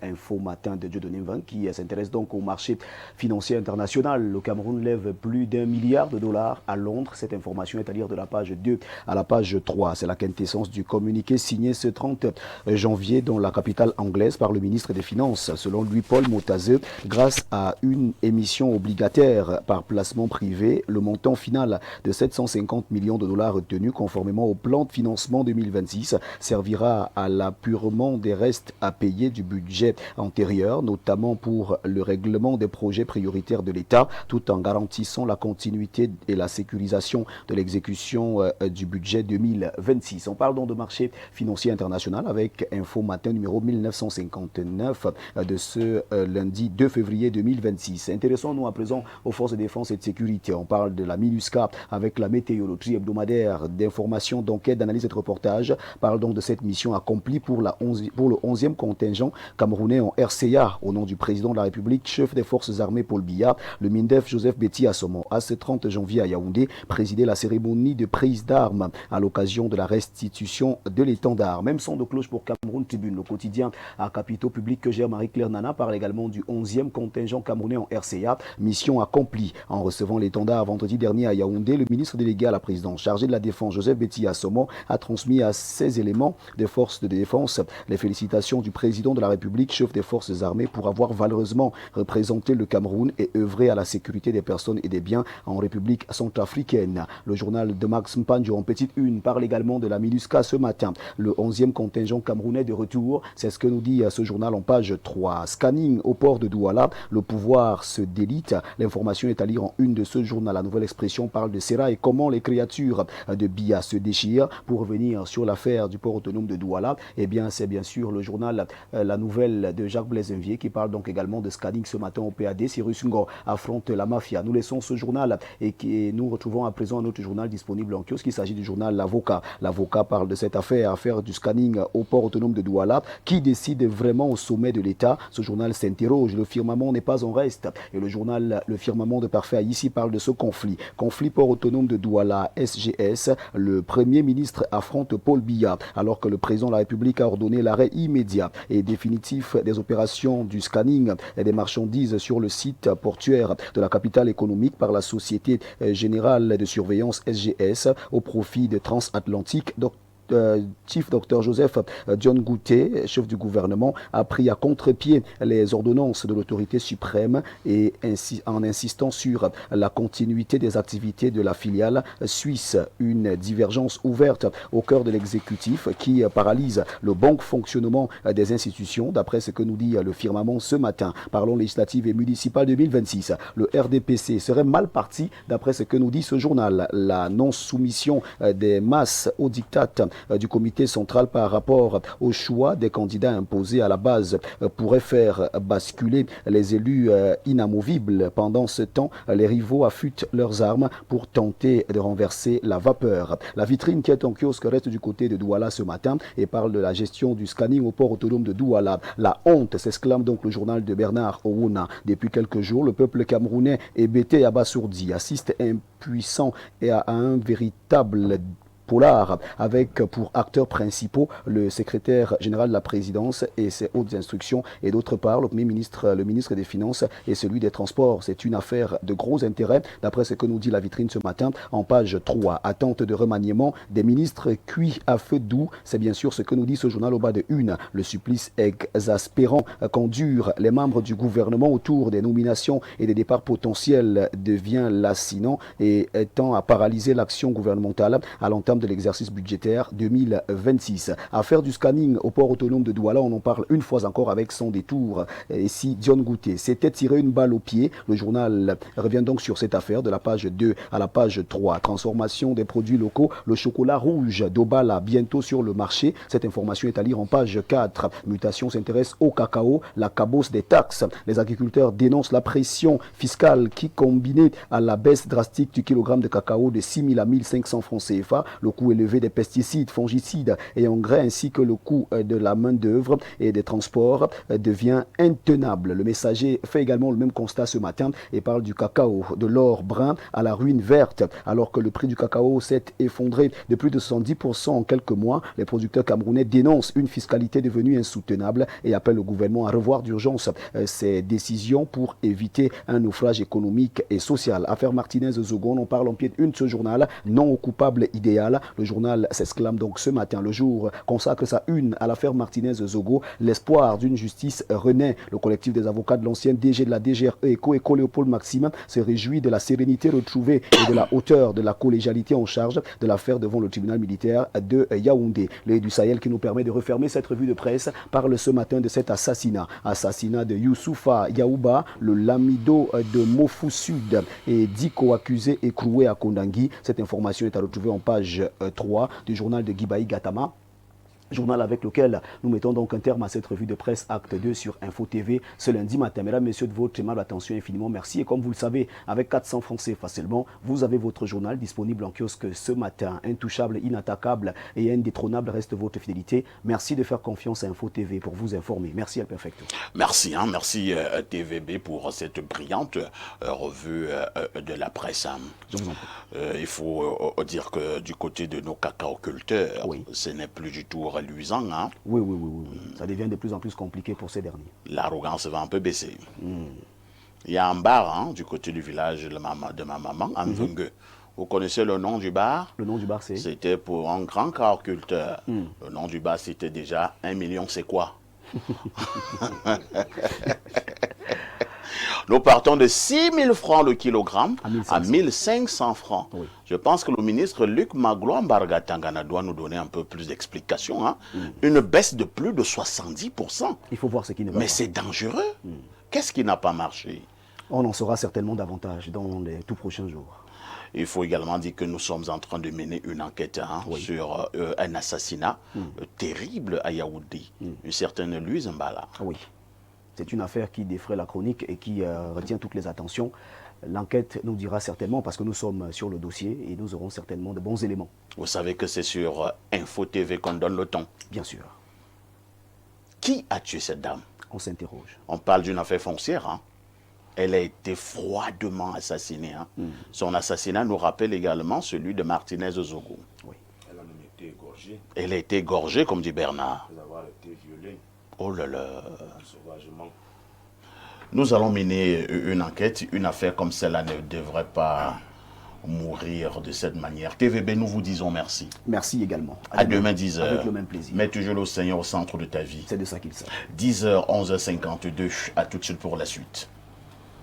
Info matin de Dieudonné Mvin qui s'intéresse donc au marché financier international. Le Cameroun lève plus d'1 milliard de dollars à Londres. Cette information est à lire de la page 2 à la page 3. C'est la quintessence du communiqué signé ce 30 janvier dans la capitale anglaise par le ministre des Finances. Selon lui, Paul Motazeux, grâce à une émission obligataire par placement privé, le montant final de 750 millions de dollars retenu conformément au plan de financement 2026 servira à l'apurement des restes à payer du budget antérieur, notamment pour le règlement des projets prioritaires de l'État, tout en garantissant la continuité et la sécurisation de l'exécution du budget 2026. On parle donc de marché financier international avec Info Matin numéro 1959 de ce lundi 2 février 2026. Intéressons-nous à présent aux forces de défense et de sécurité. On parle de la MINUSCA avec la météorologie hebdomadaire d'information, d'enquête, d'analyse et de reportage. Parle donc de cette mission accomplie pour le 11e contingent camerounais en RCA au nom du président de la République, chef des forces armées Paul Biya. Le MINDEF Joseph Betty Assomo a ce 30 janvier à Yaoundé présidé la cérémonie de prise d'armes à l'occasion de la restitution de l'étendard. Même son de cloche pour Cameroun Tribune, le quotidien à capitaux publics que gère Marie-Claire Nana, parle également du 11e contingent camerounais en RCA, mission accomplie. En recevant l'étendard vendredi dernier à Yaoundé, le ministre délégué à la présidence chargé de la défense Joseph Betty Assomo a transmis à ces éléments des forces de défense les félicitations du président de la République, chef des forces armées, pour avoir valeureusement représenté le Cameroun et œuvré à la sécurité des personnes et des biens en République centrafricaine. Le journal de Max Mpanjo en petite une parle également de la MINUSCA ce matin. Le 11e contingent camerounais de retour, c'est ce que nous dit ce journal en page 3. Scanning au port de Douala, le pouvoir se délite. L'information est à lire en une de ce journal. La nouvelle expression parle de Serra et comment les créatures de Biya se déchirent. Pour revenir sur l'affaire du port autonome de Douala, eh bien c'est bien sûr le journal La Nouvelle de Jacques Blaise Envier qui parle donc également de scanning ce matin au PAD. Cyrus Ngo affronte la mafia. Nous laissons ce journal et nous retrouvons à présent un autre journal disponible en kiosque. Il s'agit du journal L'Avocat. L'Avocat parle de cette affaire du scanning au port autonome de Douala. Qui décide vraiment au sommet de l'État? Ce journal s'interroge. Le firmament n'est pas en reste. Et le journal Le Firmament de Parfait ici parle de ce conflit. Conflit port autonome de Douala, SGS. Le Premier ministre affronte Paul Biya alors que le président de la République a ordonné l'arrêt immédiat et définitif des opérations du scanning et des marchandises sur le site portuaire de la capitale économique par la Société Générale de Surveillance SGS au profit de Transatlantique. Chief Dr Joseph John Gouté, chef du gouvernement, a pris à contre-pied les ordonnances de l'autorité suprême et en insistant sur la continuité des activités de la filiale suisse. Une divergence ouverte au cœur de l'exécutif qui paralyse le bon fonctionnement des institutions, d'après ce que nous dit le firmament ce matin. Parlons législatives et municipales 2026. Le RDPC serait mal parti, d'après ce que nous dit ce journal. La non-soumission des masses au diktat du comité central par rapport au choix des candidats imposés à la base pourrait faire basculer les élus inamovibles. Pendant ce temps, les rivaux affûtent leurs armes pour tenter de renverser la vapeur. La vitrine qui est en kiosque reste du côté de Douala ce matin et parle de la gestion du scanning au port autonome de Douala. La honte, s'exclame donc le journal de Bernard Owouna. Depuis quelques jours, le peuple camerounais est bêté et abasourdi, assiste impuissant et à un véritable polar avec pour acteurs principaux le secrétaire général de la présidence et ses hautes instructions et d'autre part le ministre des Finances et celui des Transports. C'est une affaire de gros intérêt d'après ce que nous dit la vitrine ce matin en page 3. Attente de remaniement des ministres cuits à feu doux, c'est bien sûr ce que nous dit ce journal au bas de une. Le supplice exaspérant qu'endurent les membres du gouvernement autour des nominations et des départs potentiels devient lancinant et tend à paralyser l'action gouvernementale à l'entame de l'exercice budgétaire 2026. Affaire du scanning au port autonome de Douala, on en parle une fois encore avec son détour. Ici, Dion Gouté s'était tiré une balle au pied. Le journal revient donc sur cette affaire de la page 2 à la page 3. Transformation des produits locaux, le chocolat rouge d'Obala bientôt sur le marché. Cette information est à lire en page 4. Mutation s'intéresse au cacao, la cabosse des taxes. Les agriculteurs dénoncent la pression fiscale qui, combinée à la baisse drastique du kilogramme de cacao de 6 000 à 1 500 francs CFA, le coût élevé des pesticides, fongicides et engrais ainsi que le coût de la main-d'œuvre et des transports devient intenable. Le Messager fait également le même constat ce matin et parle du cacao, de l'or brun à la ruine verte. Alors que le prix du cacao s'est effondré de plus de 70% en quelques mois, les producteurs camerounais dénoncent une fiscalité devenue insoutenable et appellent le gouvernement à revoir d'urgence ses décisions pour éviter un naufrage économique et social. Affaire Martinez-Zogon, on parle en pied de une de ce journal, non au coupable idéal. Le journal s'exclame donc ce matin. Le Jour consacre sa une à l'affaire Martinez-Zogo. L'espoir d'une justice renaît. Le collectif des avocats de l'ancien DG de la DGRE Eco Léopold Maxime se réjouit de la sérénité retrouvée et de la hauteur de la collégialité en charge de l'affaire devant le tribunal militaire de Yaoundé. L'œil du Sahel qui nous permet de refermer cette revue de presse parle ce matin de cet assassinat. Assassinat de Youssoufa Yaouba, le lamido de Mofou Sud et 10 co-accusés écroués à Kondangui. Cette information est à retrouver en page 3 du journal de Guibaï Gatama. Journal avec lequel nous mettons donc un terme à cette revue de presse Acte 2 sur Info TV ce lundi matin. Mesdames, Messieurs, de votre aimable attention, infiniment merci. Et comme vous le savez, avec 400 francs CFA seulement, vous avez votre journal disponible en kiosque ce matin. Intouchable, inattaquable et indétrônable reste votre fidélité. Merci de faire confiance à Info TV pour vous informer. Merci Al Perfecto. Merci, merci TVB pour cette brillante revue de la presse. Je vous en prie. Il faut dire que du côté de nos cacaoculteurs, oui, ce n'est plus du tout reluisant. Hein? Oui. Ça devient de plus en plus compliqué pour ces derniers. L'arrogance va un peu baisser. Il y a un bar du côté du village de ma maman, en Vungue. Vous connaissez le nom du bar? Le nom du bar, c'est? C'était pour un grand cacaoculteur. Le nom du bar, c'était déjà 1 million, c'est quoi? Nous partons de 6 000 francs le kilogramme à 1 500 francs. Oui. Je pense que le ministre Luc Magloire Mbargatangana doit nous donner un peu plus d'explications. Hein? Une baisse de plus de 70%. Il faut voir ce qui ne va pas. Mais c'est dangereux. Qu'est-ce qui n'a pas marché? On en saura certainement davantage dans les tout prochains jours. Il faut également dire que nous sommes en train de mener une enquête sur un assassinat terrible à Yaoundé. Une certaine Louise Mbala. Oui. C'est une affaire qui défraie la chronique et qui retient toutes les attentions. L'enquête nous dira certainement, parce que nous sommes sur le dossier et nous aurons certainement de bons éléments. Vous savez que c'est sur Info TV qu'on donne le ton. Bien sûr. Qui a tué cette dame? On s'interroge. On parle d'une affaire foncière. Hein? Elle a été froidement assassinée. Hein? Son assassinat nous rappelle également celui de Martinez-Zogo. Oui. Elle a même été égorgée. Elle a été égorgée, comme dit Bernard. Après avoir été violée. Oh là là. Sauvagement. Nous allons mener une enquête. Une affaire comme celle-là ne devrait pas mourir de cette manière. TVB, nous vous disons merci. Merci également. À demain 10h. Avec le même plaisir. Mets toujours le Seigneur au centre de ta vie. C'est de ça qu'il s'agit. 10h, 11h52. À tout de suite pour la suite.